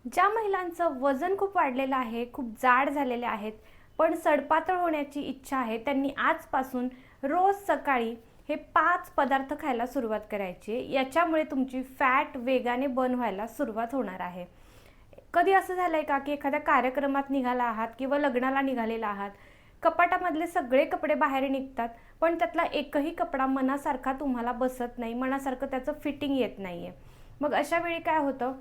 ज्या महिलांचं वजन खूप वाढलेलं आहे, खूप जाड झालेले आहेत, पण सडपातळ होण्याची इच्छा आहे, त्यांनी आजपासून रोज सकाळी हे 5 पदार्थ खायला सुरुवात करायची. याच्यामुळे तुमची फॅट वेगाने बर्न व्हायला सुरुवात होणार आहे. कधी असं झालंय का की एखाद्या कार्यक्रमात निघाला आहात किंवा लग्नाला निघालेला आहात, कपाटामधले सगळे कपडे बाहेर निघतात, पण त्यातला एकही कपडा मनासारखा तुम्हाला बसत नाही, मनासारखं त्याचं फिटिंग येत नाहीये. मग अशा वेळी काय होतं,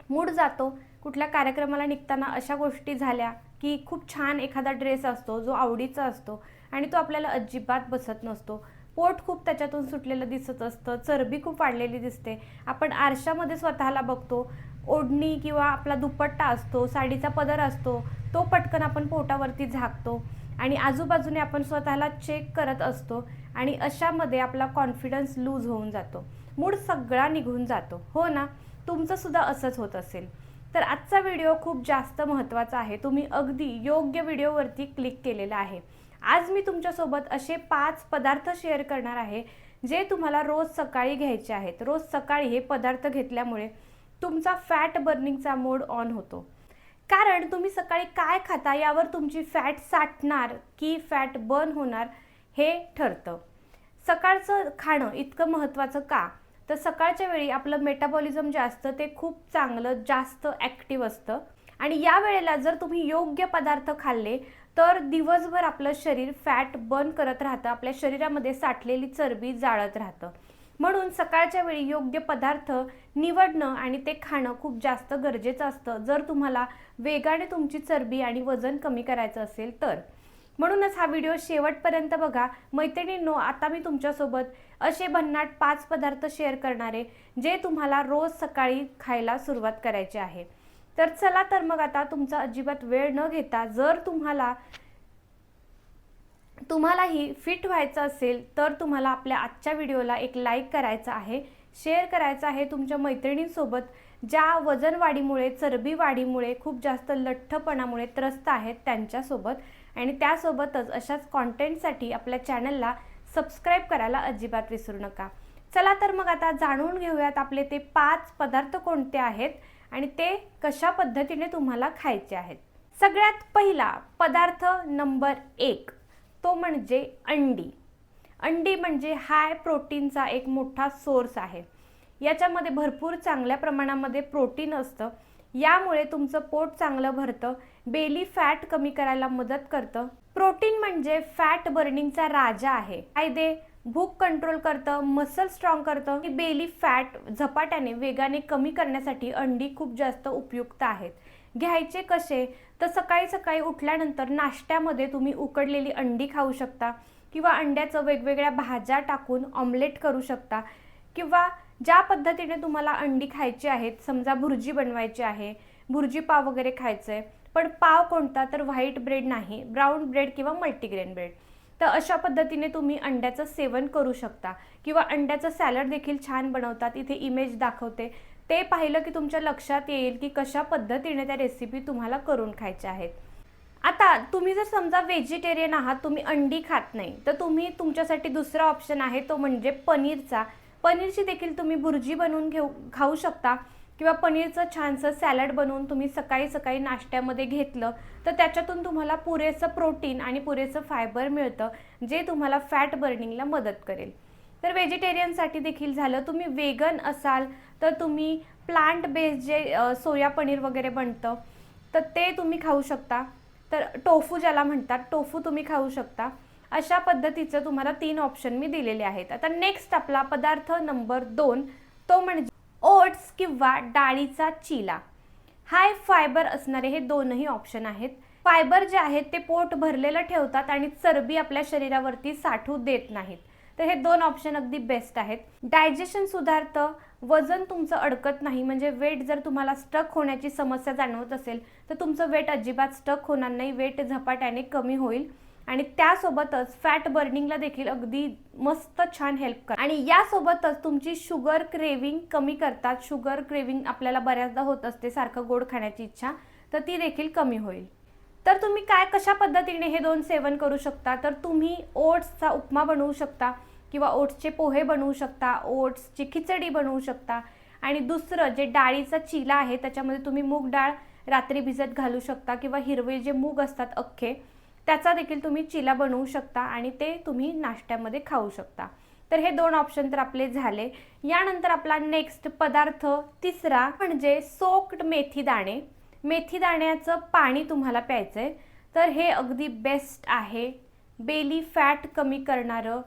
मूड जातो. कुठल्या कार्यक्रमाला निघताना अशा गोष्टी झाल्या की खूप छान एखादा ड्रेस असतो जो आवडीचा असतो आणि तो आपल्याला अजिबात बसत नसतो. पोट खूप त्याच्यातून सुटलेलं दिसत असतं, चरबी खूप वाढलेली दिसते. आपण आरशामध्ये स्वतःला बघतो, ओढणी किंवा आपला दुपट्टा असतो, साडीचा पदर असतो, तो पटकन आपण पोटावरती झाकतो आणि आजूबाजूने आपण स्वतःला चेक करत असतो आणि अशामध्ये आपला कॉन्फिडन्स लूज होऊन जातो, मूड सगळा निघून जातो, हो ना? तुमचं सुद्धा असंच होत असेल तर आजचा व्हिडिओ खूप जास्त महत्त्वाचा आहे. तुम्ही अगदी योग्य व्हिडिओवरती क्लिक केलेला आहे. आज मी तुमच्यासोबत असे 5 पदार्थ शेअर करणार आहे जे तुम्हाला रोज सकाळी घ्यायचे आहेत. रोज सकाळी हे पदार्थ घेतल्यामुळे तुमचा फॅट बर्निंगचा मोड ऑन होतो. कारण तुम्ही सकाळी काय खाता यावर तुमची फॅट साठणार की फॅट बर्न होणार हे ठरतं. सकाळचं खाणं इतकं महत्त्वाचं का? तर सकाळच्या वेळी आपलं मेटाबॉलिझम जे असतं ते खूप चांगलं जास्त ॲक्टिव्ह असतं आणि या वेळेला जर तुम्ही योग्य पदार्थ खाल्ले तर दिवसभर आपलं शरीर फॅट बर्न करत राहतं, आपल्या शरीरामध्ये साठलेली चरबी जाळत राहतं. म्हणून सकाळच्या वेळी योग्य पदार्थ निवडणं आणि ते खाणं खूप जास्त गरजेचं असतं जर तुम्हाला वेगाने तुमची चरबी आणि वजन कमी करायचं असेल तर. म्हणूनच हा व्हिडिओ शेवटपर्यंत बघा. मैत्रिणींनो, आता मी तुमच्यासोबत असे भन्नाट 5 पदार्थ शेअर करणारे जे तुम्हाला रोज सकाळी खायला सुरुवात करायची आहे. तर चला तर मग आता तुमचा अजिबात वेळ न घेता जर तुम्हालाही फिट व्हायचं असेल तर तुम्हाला आपल्या आजच्या व्हिडिओला एक लाईक करायचं आहे, शेअर करायचं आहे तुमच्या मैत्रिणींसोबत ज्या वजन वाढीमुळे, चरबी वाढीमुळे, खूप जास्त लठ्ठपणामुळे त्रस्त आहेत त्यांच्यासोबत. आणि त्यासोबतच अशाच कॉन्टेंटसाठी आपल्या चॅनलला सबस्क्राईब करायला अजिबात विसरू नका. चला तर मग आता जाणून घेऊयात आपले ते 5 पदार्थ कोणते आहेत आणि ते कशा पद्धतीने तुम्हाला खायचे आहेत. सगळ्यात पहिला पदार्थ नंबर 1 तो म्हणजे अंडी. अंडी म्हणजे हाय प्रोटीनचा एक मोठा सोर्स आहे. याच्यामध्ये भरपूर चांगल्या प्रमाणामध्ये प्रोटीन असतं. यामुळे तुमचं पोट चांगलं भरतं, बेली फॅट कमी करायला मदत करतं. प्रोटीन म्हणजे फॅट बर्निंगचा राजा आहे. फायदे: भूक कंट्रोल करतं, मसल स्ट्रॉंग करतं. बेली फॅट झपाट्याने वेगाने कमी करण्यासाठी अंडी खूप जास्त उपयुक्त आहेत. घ्यायचे कसे? तर सकाळी सकाळी उठल्यानंतर नाश्त्यामध्ये तुम्ही उकडलेली अंडी खाऊ शकता किंवा अंड्याचं वेगवेगळ्या भाज्या टाकून ऑमलेट करू शकता किंवा ज्या पद्धतीने तुम्हाला अंडी खायची आहेत, समजा भुर्जी बनवायची आहे, भुर्जी पाव वगैरे खायचं आहे, पण पाव कोणता? तर व्हाईट ब्रेड नाही, ब्राऊन ब्रेड किंवा मल्टीग्रेन ब्रेड. तर अशा पद्धतीने तुम्ही अंड्याचं सेवन करू शकता किंवा अंड्याचं सॅलड देखील छान बनवतात. इथे इमेज दाखवते, ते पाहिलं की तुमच्या लक्षात येईल की कशा पद्धतीने त्या रेसिपी तुम्हाला करून खायच्या आहेत. आता तुम्ही जर समजा व्हेजिटेरियन आहात, तुम्ही अंडी खात नाही, तर तुम्ही तुमच्यासाठी दुसरा ऑप्शन आहे तो म्हणजे पनीरचा. पनीरची देखील तुम्ही भुर्जी बनवून खाऊ शकता किंवा पनीरचं छानसं सॅलड बनवून तुम्ही सकाळी सकाळी नाश्त्यामध्ये घेतलं तर त्याच्यातून तुम्हाला पुरेसं प्रोटीन आणि पुरेसं फायबर मिळतं जे तुम्हाला फॅट बर्निंगला मदत करेल. तर व्हेजिटेरियनसाठी देखील झालं. तुम्ही वेगन असाल तर तुम्ही प्लांट बेस्ड जे सोया पनीर वगैरे बनतं तर ते तुम्ही खाऊ शकता. तर टोफू ज्याला म्हणतात, टोफू तुम्ही खाऊ शकता. अशा पद्धतीचं तुम्हाला 3 ऑप्शन मी दिलेले आहेत. आता नेक्स्ट आपला पदार्थ नंबर 2 तो म्हणजे ओट्स किंवा डाळीचा चिला. हाय फायबर असणारे हे दोनही ऑप्शन आहेत. फायबर जे आहेत ते पोट भरलेलं ठेवतात आणि चरबी आपल्या शरीरावरती साठू देत नाहीत. तर हे 2 ऑप्शन अगदी बेस्ट आहेत. डायजेशन सुधारतं, वजन तुमचं अडकत नाही, म्हणजे वेट जर तुम्हाला स्टक होण्याची समस्या जाणवत असेल तर तुमचं वेट अजिबात स्टक होणार नाही, वेट झपाट्याने कमी होईल आणि त्यासोबतच फॅट बर्निंगला देखील अगदी मस्त छान हेल्प करतात. आणि यासोबतच तुमची शुगर क्रेविंग कमी करतात. शुगर क्रेविंग आपल्याला बऱ्याचदा होत असते, सारखं गोड खाण्याची इच्छा, तर ती देखील कमी होईल. तर तुम्ही कशा पद्धतीने हे 2 सेवन करू शकता? तर तुम्ही ओट्सचा उपमा बनवू शकता किंवा ओट्सचे पोहे बनवू शकता, ओट्सची खिचडी बनवू शकता आणि दुसरं जे डाळीचा चिला आहे त्याच्यामध्ये तुम्ही मूग डाळ रात्री भिजत घालू शकता किंवा हिरवे जे मूग असतात अख्खे त्याचा देखील तुम्ही चिला बनवू शकता आणि ते तुम्ही नाश्त्यामध्ये खाऊ शकता। तर हे 2 ऑप्शन तर आपले झाले। यानंतर आपला नेक्स्ट पदार्थ तिसरा म्हणजे सोक्ड मेथी दाणे। मेथी दाण्याचं पाणी तुम्हाला प्यायचंय। तर हे अगदी बेस्ट आहे, बेली फॅट कमी करणारं,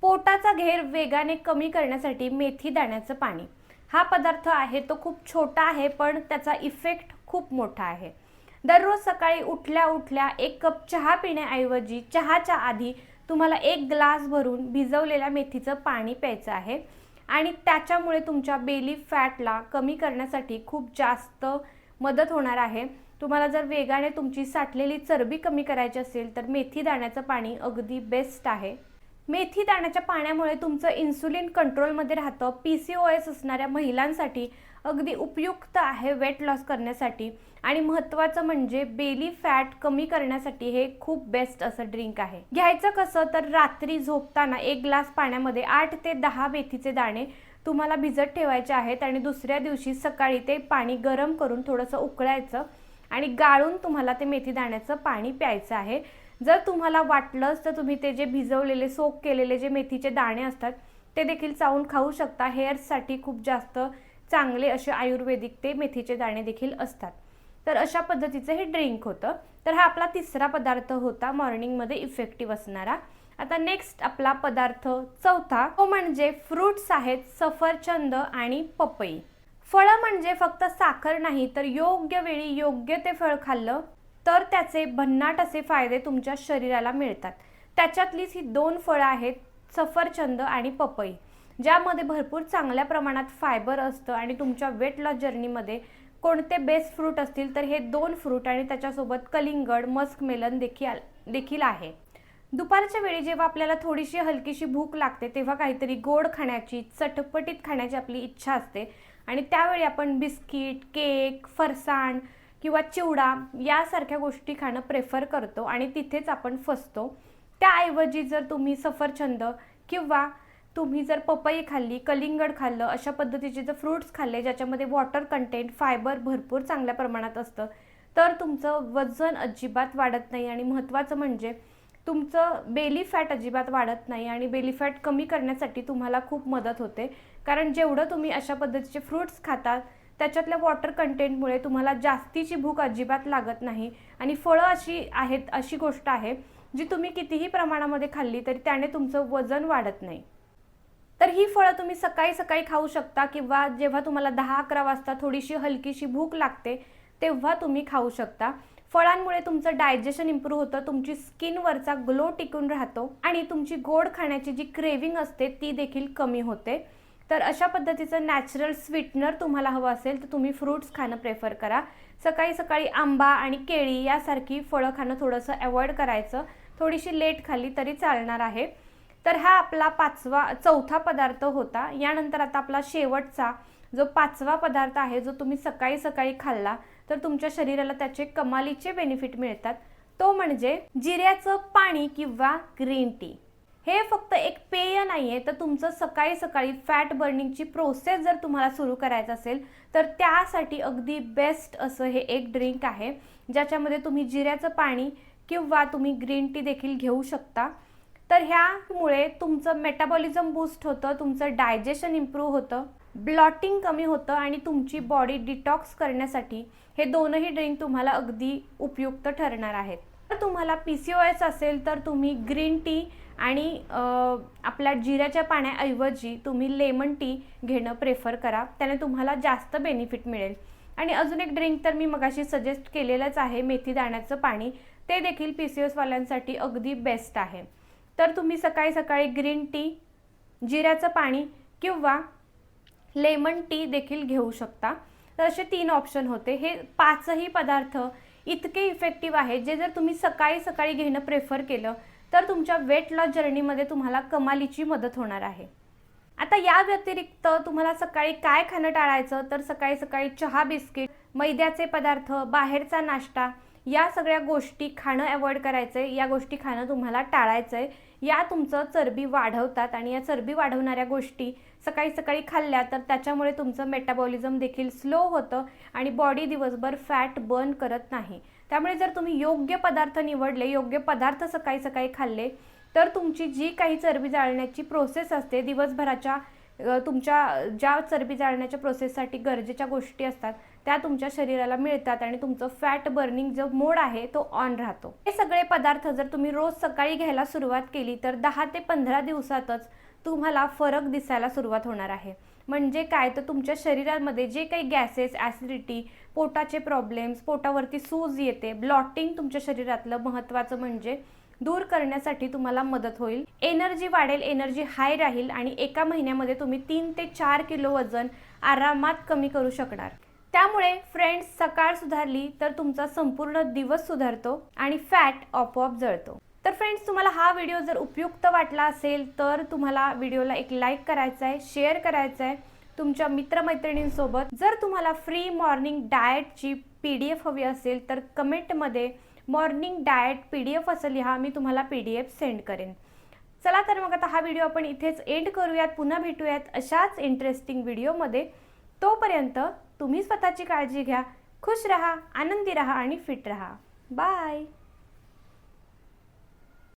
पोटाचा घेर वेगाने कमी करण्यासाठी मेथी दाण्याचं पाणी। हा पदार्थ आहे तो खूप छोटा आहे पण त्याचा इफेक्ट खूप मोठा आहे। दररोज सकाळी उठल्या उठल्या 1 कप चहा पिण्याऐवजी चहाच्या आधी तुम्हाला 1 ग्लास भरून भिजवलेल्या मेथीचं पाणी प्यायचं आहे आणि त्याच्यामुळे तुमच्या बेली फॅटला कमी करण्यासाठी खूप जास्त मदत होणार आहे। तुम्हाला जर वेगाने तुमची साठलेली चरबी कमी करायची असेल तर मेथी दाण्याचं पाणी अगदी बेस्ट आहे। मेथी दाण्याच्या पाण्यामुळे तुमचं इन्सुलिन कंट्रोलमध्ये राहतं। PCOS असणाऱ्या महिलांसाठी अगदी उपयुक्त आहे वेट लॉस करण्यासाठी आणि महत्त्वाचं म्हणजे बेली फॅट कमी करण्यासाठी हे खूप बेस्ट असं ड्रिंक आहे। घ्यायचं कसं तर रात्री झोपताना 1 ग्लास पाण्यामध्ये 8 ते 10 मेथीचे दाणे तुम्हाला भिजत ठेवायचे आहेत आणि दुसऱ्या दिवशी सकाळी ते पाणी गरम करून थोडंसं उकळायचं आणि गाळून तुम्हाला ते मेथी दाण्याचं पाणी प्यायचं आहे। जर तुम्हाला वाटलंच तर तुम्ही ते जे भिजवलेले सोक केलेले जे मेथीचे दाणे असतात ते देखील चावून खाऊ शकता। हेअर्ससाठी खूप जास्त चांगले असे आयुर्वेदिक ते मेथीचे दाणे देखील असतात। तर अशा पद्धतीचं हे ड्रिंक होतं। तर हा आपला तिसरा पदार्थ होता मॉर्निंगमध्ये इफेक्टिव्ह असणारा। आता नेक्स्ट आपला पदार्थ चौथा तो म्हणजे फ्रूट्स आहेत सफरचंद आणि पपई। फळं म्हणजे फक्त साखर नाही तर योग्य वेळी योग्य ते फळ खाल्लं तर त्याचे भन्नाट असे फायदे तुमच्या शरीराला मिळतात। त्याच्यातलीच ही 2 फळं आहेत सफरचंद आणि पपई, ज्यामध्ये भरपूर चांगल्या प्रमाणात फायबर असतं आणि तुमच्या वेट लॉस जर्नीमध्ये कोणते बेस्ट फ्रूट असतील तर हे 2 फ्रूट आणि त्याच्यासोबत कलिंगड, मस्कमेलन देखील आहे। दुपारच्या वेळी जेव्हा आपल्याला थोडीशी हलकीशी भूक लागते तेव्हा काहीतरी गोड खाण्याची, चटपटीत खाण्याची आपली इच्छा असते आणि त्यावेळी आपण बिस्किट, केक, फरसाण किंवा चिवडा यासारख्या गोष्टी खाणं प्रेफर करतो आणि तिथेच आपण फसतो। त्याऐवजी जर तुम्ही सफरचंद किंवा तुम्ही जर पपई खाल्ली, कलिंगड खाल्लं, अशा पद्धतीचे जर फ्रूट्स खाल्ले ज्याच्यामध्ये वॉटर कंटेंट, फायबर भरपूर चांगल्या प्रमाणात असतं तर तुमचं वजन अजिबात वाढत नाही आणि महत्त्वाचं म्हणजे तुमचं बेली फॅट अजिबात वाढत नाही आणि बेली फॅट कमी करण्यासाठी तुम्हाला खूप मदत होते। कारण जेवढं तुम्ही अशा पद्धतीचे फ्रूट्स खातात त्याच्यातल्या वॉटर कंटेंटमुळे तुम्हाला जास्तीची भूक अजिबात लागत नाही आणि फळं अशी गोष्ट आहे जी तुम्ही कितीही प्रमाणामध्ये खाल्ली तरी त्याने तुमचं वजन वाढत नाही। तर ही फळं तुम्ही सकाळी सकाळी खाऊ शकता किंवा जेव्हा तुम्हाला 10-11 वाजता थोडीशी हलकीशी भूक लागते तेव्हा तुम्ही खाऊ शकता। फळांमुळे तुमचं डायजेशन इम्प्रूव्ह होतं, तुमची स्किनवरचा ग्लो टिकून राहतो आणि तुमची गोड खाण्याची जी क्रेविंग असते ती देखील कमी होते। तर अशा पद्धतीचं नॅचरल स्वीटनर तुम्हाला हवं असेल तर तुम्ही फ्रूट्स खाणं प्रेफर करा। सकाळी सकाळी आंबा आणि केळी यासारखी फळं खाणं थोडंसं अवॉइड करायचं, थोडीशी लेट खाल्ली तरी चालणार आहे। तर हा आपला चौथा पदार्थ होता। यानंतर आता आपला शेवटचा जो 5वा पदार्थ आहे जो तुम्ही सकाळी सकाळी खाल्ला तर तुमच्या शरीराला त्याचे कमालीचे बेनिफिट मिळतात, तो म्हणजे जिऱ्याचं पाणी किंवा ग्रीन टी। हे फक्त एक पेय नाहीये तर तुमचं सकाळी सकाळी फॅट बर्निंगची प्रोसेस जर तुम्हाला सुरू करायचं असेल तर त्यासाठी अगदी बेस्ट असं हे एक ड्रिंक आहे, ज्याच्यामध्ये तुम्ही जिऱ्याचं पाणी किंवा तुम्ही ग्रीन टी देखील घेऊ शकता। तर ह्यामुळे तुमचं मेटाबॉलिझम बूस्ट होतं, तुमचं डायजेशन इम्प्रूव्ह होतं, ब्लॉटिंग कमी होतं आणि तुमची बॉडी डिटॉक्स करण्यासाठी हे 2ही ड्रिंक तुम्हाला अगदी उपयुक्त ठरणार आहेत। जर तुम्हाला PCOS असेल तर तुम्ही ग्रीन टी आणि आपल्या जिऱ्याच्या पाण्याऐवजी तुम्ही लेमन टी घेणं प्रेफर करा, त्याने तुम्हाला जास्त बेनिफिट मिळेल। आणि अजून एक ड्रिंक तर मी मगाशी सजेस्ट केलेलंच आहे मेथी दाण्याचं पाणी, ते देखील PCOS वाल्यांसाठी अगदी बेस्ट आहे। तर तुम्ही सकाळी सकाळी ग्रीन टी, जिऱ्याचं पाणी किंवा लेमन टी देखील घेऊ शकता। तर असे 3 ऑप्शन होते। हे 5ही पदार्थ इतके इफेक्टिव्ह आहेत जे जर तुम्ही सकाळी सकाळी घेणं प्रेफर केलं तर तुमच्या वेट लॉस जर्नीमध्ये तुम्हाला कमालीची मदत होणार आहे। आता या व्यतिरिक्त तुम्हाला सकाळी काय खाणं टाळायचं तर सकाळी सकाळी चहा, बिस्किट, मैद्याचे पदार्थ, बाहेरचा नाश्ता या सगळ्या गोष्टी खाणं अवॉइड करायचं आहे, या गोष्टी खाणं तुम्हाला टाळायचं आहे. या तुमचं चरबी वाढवतात आणि या चरबी वाढवणाऱ्या गोष्टी सकाळी सकाळी खाल्ल्या तर त्याच्यामुळे तुमचं मेटाबॉलिझम देखील स्लो होतं आणि बॉडी दिवसभर फॅट बर्न करत नाही. त्यामुळे जर तुम्ही योग्य पदार्थ निवडले, योग्य पदार्थ सकाळी सकाळी खाल्ले तर तुमची जी काही चरबी जाळण्याची प्रोसेस असते दिवसभराच्या तुमच्या ज्या चरबी जाळण्याच्या प्रोसेससाठी गरजेच्या गोष्टी असतात त्या तुमच्या शरीराला मिळतात आणि तुमचं फॅट बर्निंग जो मोड आहे तो ऑन राहतो. हे सगळे पदार्थ जर तुम्ही रोज सकाळी घ्यायला सुरुवात केली तर 10 ते 15 दिवसातच तुम्हाला फरक दिसायला सुरुवात होणार आहे. म्हणजे काय तर तुमच्या शरीरामध्ये जे काही गॅसेस, ॲसिडिटी, पोटाचे प्रॉब्लेम्स, पोटावरती सूज येते, ब्लॉटिंग तुमच्या शरीरातलं महत्त्वाचं म्हणजे दूर करण्यासाठी तुम्हाला मदत होईल. एनर्जी वाढेल, एनर्जी हाय राहील आणि एका महिन्यामध्ये तुम्ही 3 ते 4 किलो वजन आरामात कमी करू शकणार. त्यामुळे फ्रेंड्स, सकाळ सुधारली तर तुमचा संपूर्ण दिवस सुधारतो आणि फॅट आपोआप जळतो. तर फ्रेंड्स, तुम्हाला हा व्हिडिओ जर उपयुक्त वाटला असेल तर तुम्हाला व्हिडिओला एक लाईक करायचा आहे, शेअर करायचा आहे तुमच्या मित्रमैत्रिणींसोबत. जर तुम्हाला फ्री मॉर्निंग डाएटची PDF हवी असेल तर कमेंटमध्ये मॉर्निंग डाएट PDF असं लिहा, मी तुम्हाला PDF सेंड करेन. चला तर मग आता हा व्हिडिओ आपण इथेच एंड करूयात. पुन्हा भेटूयात अशाच इंटरेस्टिंग व्हिडिओमध्ये. तोपर्यंत तुम्ही स्वतःची काळजी घ्या, खुश रहा, आनंदी रहा आणि फिट रहा. बाय.